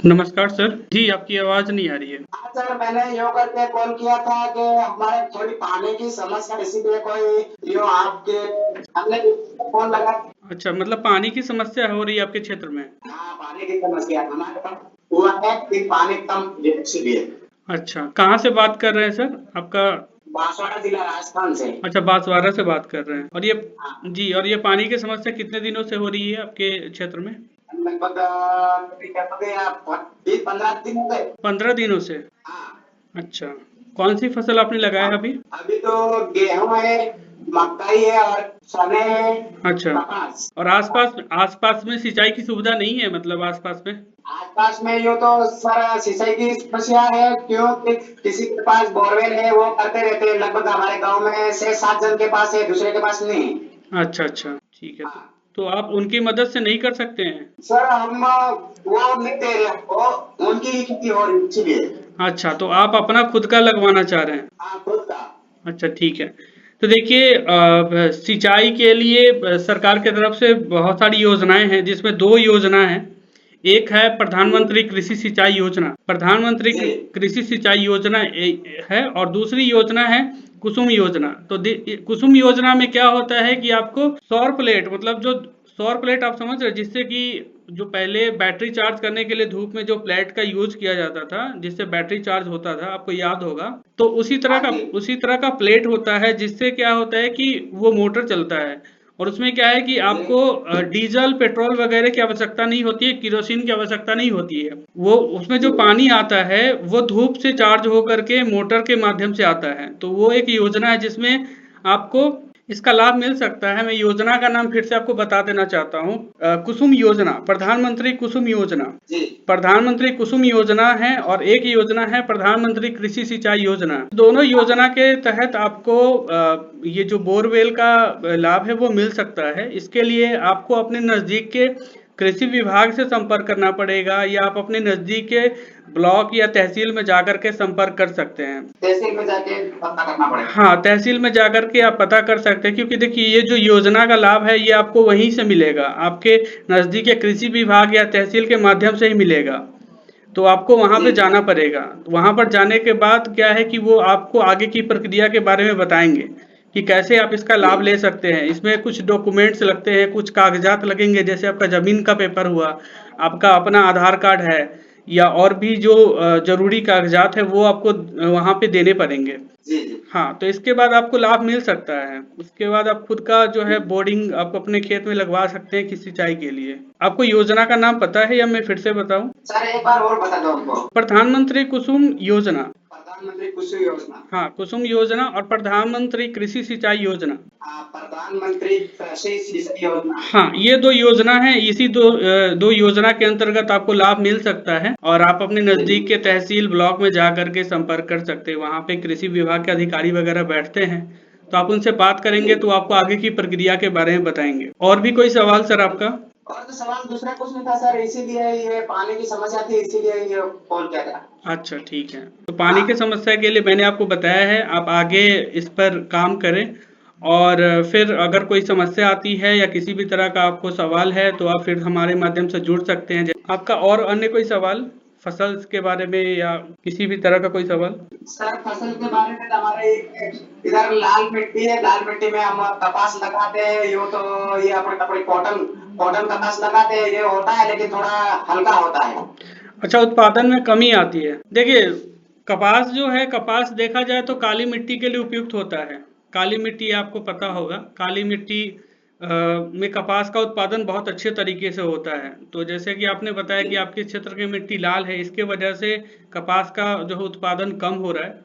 नमस्कार सर जी, आपकी आवाज नहीं आ रही है। हाँ सर, मैंने यो करके कॉल किया था कि हमारे थोड़ी पानी की समस्या, इसीलिए कोई यो आपके हमने फोन लगा। अच्छा, मतलब पानी की समस्या हो रही है आपके क्षेत्र में। हाँ, पानी की समस्या हमारे पास हुआ है कि पानी कम, इसीलिए। अच्छा, कहाँ से बात कर रहे हैं सर आपका? बांसवाड़ा जिला, राजस्थान से। अच्छा, बांसवाड़ा से बात कर रहे हैं। और ये हाँ, जी, और ये पानी की समस्या कितने दिनों से हो रही है आपके क्षेत्र में? लगभग कह सकते हैं आप 10-15 दिन हो गए। 15 दिनों से। हाँ, अच्छा, कौन सी फसल आपने लगाया है अभी? अभी तो गेहूं है, मकई है और चने है, अच्छा, कपास। और आसपास आसपास में सिंचाई की सुविधा नहीं है, मतलब आसपास में? आसपास में यूँ तो सर सिंचाई की समस्या है, क्योंकि किसी के पास बोरवेल है वो करते रहते हैं। लगभग हमारे गांव में 6-7 जन के पास है, दूसरे के पास नहीं है। अच्छा अच्छा, ठीक है। तो, हाँ। तो आप उनकी मदद से नहीं कर सकते हैं? सर हम वो नहीं दे रहे, वो उनकी ही खेती हो रही, इसीलिए। अच्छा, तो आप अपना खुद का लगवाना चाह रहे हैं? हाँ, खुद का। अच्छा, ठीक है। तो देखिए, सिंचाई के लिए सरकार की तरफ से बहुत सारी योजनाएं हैं, जिसमें 2 योजना हैं। एक है प्रधानमंत्री कृषि सिंचाई योजना। प्रधानमंत्री जी। कृषि सिंचाई योजना है, और दूसरी योजना है कुसुम योजना। तो कुसुम योजना में क्या होता है कि आपको सौर प्लेट, मतलब जो सौर प्लेट आप समझ रहे हैं, जिससे कि जो पहले बैटरी चार्ज करने के लिए धूप में जो प्लेट का यूज किया जाता था, जिससे बैटरी चार्ज होता था, आपको याद होगा। तो हाँ जी। उसी तरह का प्लेट होता है, जिससे क्या होता है कि वो मोटर चलता है। और उसमें क्या है कि जी। आपको डीजल पेट्रोल वगैरह की आवश्यकता नहीं होती है, केरोसिन की आवश्यकता नहीं होती है। वो उसमें जो जी। पानी आता है वो धूप से चार्ज होकर के मोटर के माध्यम से आता है। तो वो एक योजना है जिसमें आपको इसका लाभ मिल सकता है। मैं योजना का नाम फिर से आपको बता देना चाहता हूँ। कुसुम योजना, प्रधानमंत्री कुसुम योजना। जी। प्रधानमंत्री कुसुम योजना है, और एक योजना है प्रधानमंत्री कृषि सिंचाई योजना। दोनों योजना के तहत आपको ये जो बोरवेल का लाभ है वो मिल सकता है। इसके लिए आपको अपने नजदीक के कृषि विभाग से संपर्क करना पड़ेगा, या आप अपने नजदीक के ब्लॉक या तहसील में जाकर के संपर्क कर सकते हैं। तहसील में जाके पता करना पड़ेगा। हाँ, तहसील में जाकर के आप पता कर सकते हैं, क्योंकि देखिए ये जो योजना का लाभ है ये आपको वहीं से मिलेगा, आपके नजदीक के कृषि विभाग या तहसील के माध्यम से ही मिलेगा। तो आपको वहां पे जी। जाना पड़ेगा। वहां पर जाने के बाद क्या है कि वो आपको आगे की प्रक्रिया के बारे में बताएंगे कि कैसे आप इसका जी। लाभ ले सकते हैं। इसमें कुछ डॉक्यूमेंट्स लगते हैं, कुछ कागजात लगेंगे, जैसे आपका जमीन का पेपर हुआ, आपका अपना आधार कार्ड है, या और भी जो जरूरी कागजात है वो आपको वहां पे देने पड़ेंगे। जी। जी। हाँ, तो इसके बाद आपको लाभ मिल सकता है। उसके बाद आप खुद का जो है बोर्डिंग आप अपने खेत में लगवा सकते हैं कि सिंचाई के लिए। आपको योजना का नाम पता है, या मैं फिर से बताऊं? सर एक बार और बता दो हमको। प्रधानमंत्री कुसुम योजना। प्रधानमंत्री कृषि योजना। हाँ, कुसुम योजना और प्रधानमंत्री कृषि सिंचाई योजना। प्रधानमंत्री कृषि सिंचाई योजना। हाँ, ये 2 योजना है। इसी दो योजना के अंतर्गत आपको लाभ मिल सकता है, और आप अपने नजदीक के तहसील ब्लॉक में जा करके संपर्क कर सकते हैं। वहाँ पे कृषि विभाग के अधिकारी वगैरह बैठते हैं, तो आप उनसे बात करेंगे तो आपको आगे की प्रक्रिया के बारे में बताएंगे। और भी कोई सवाल सर आपका? और तो सवाल दूसरा कुछ नहीं था सर, इसीलिए ये पानी की समस्या थी, इसीलिए ये कॉल किया था। अच्छा, ठीक है। तो पानी की हाँ। समस्या के लिए मैंने आपको बताया है, आप आगे इस पर काम करें। और फिर अगर कोई समस्या आती है या किसी भी तरह का आपको सवाल है, तो आप फिर हमारे माध्यम से जुड़ सकते हैं। आपका और अन्य कोई सवाल फसल के बारे में, या किसी भी तरह का कोई सवाल? सर फसल के बारे में तो हमारे इधर लाल मिट्टी है, लाल मिट्टी में हम कपास लगाते हैं। यो तो ये अपने अपने कॉटन कॉटन कपास लगाते हैं, ये होता है लेकिन थोड़ा हल्का होता है। अच्छा, उत्पादन में कमी आती है। देखिए, कपास जो है, कपास देखा जाए तो काली मिट्टी के लिए उपयुक्त होता है। काली मिट्टी आपको पता होगा, काली मिट्टी में कपास का उत्पादन बहुत अच्छे तरीके से होता है। तो जैसे कि आपने बताया कि आपके क्षेत्र की मिट्टी लाल है, इसके वजह से कपास का जो उत्पादन कम हो रहा है।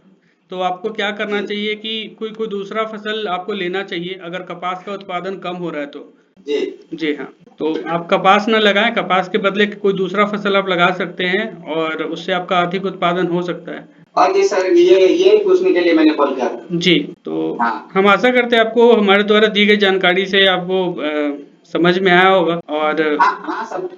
तो आपको क्या करना जी। चाहिए कि कोई कोई दूसरा फसल आपको लेना चाहिए, अगर कपास का उत्पादन कम हो रहा है तो। जी। जी हाँ, तो आप कपास ना लगाएं, कपास के बदले कोई दूसरा फसल आप लगा सकते हैं, और उससे आपका अधिक उत्पादन हो सकता है। और जी सर, ये पूछने के लिए मैंने कॉल किया था। जी, तो हाँ। हम आशा करते हैं आपको हमारे द्वारा दी गई जानकारी से आपको समझ में आया होगा। और हाँ। हाँ सब।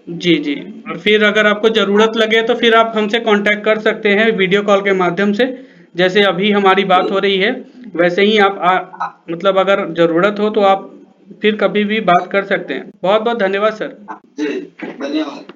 जी जी, और फिर अगर आपको ज़रूरत लगे तो फिर आप हमसे कांटेक्ट कर सकते हैं वीडियो कॉल के माध्यम से। जैसे अभी हमारी बात हो रही है, वैसे ही आप मतलब अगर ज़रूरत हो तो आप फिर कभी भी बात कर सकते हैं। बहुत बहुत धन्यवाद सर। जी, धन्यवाद।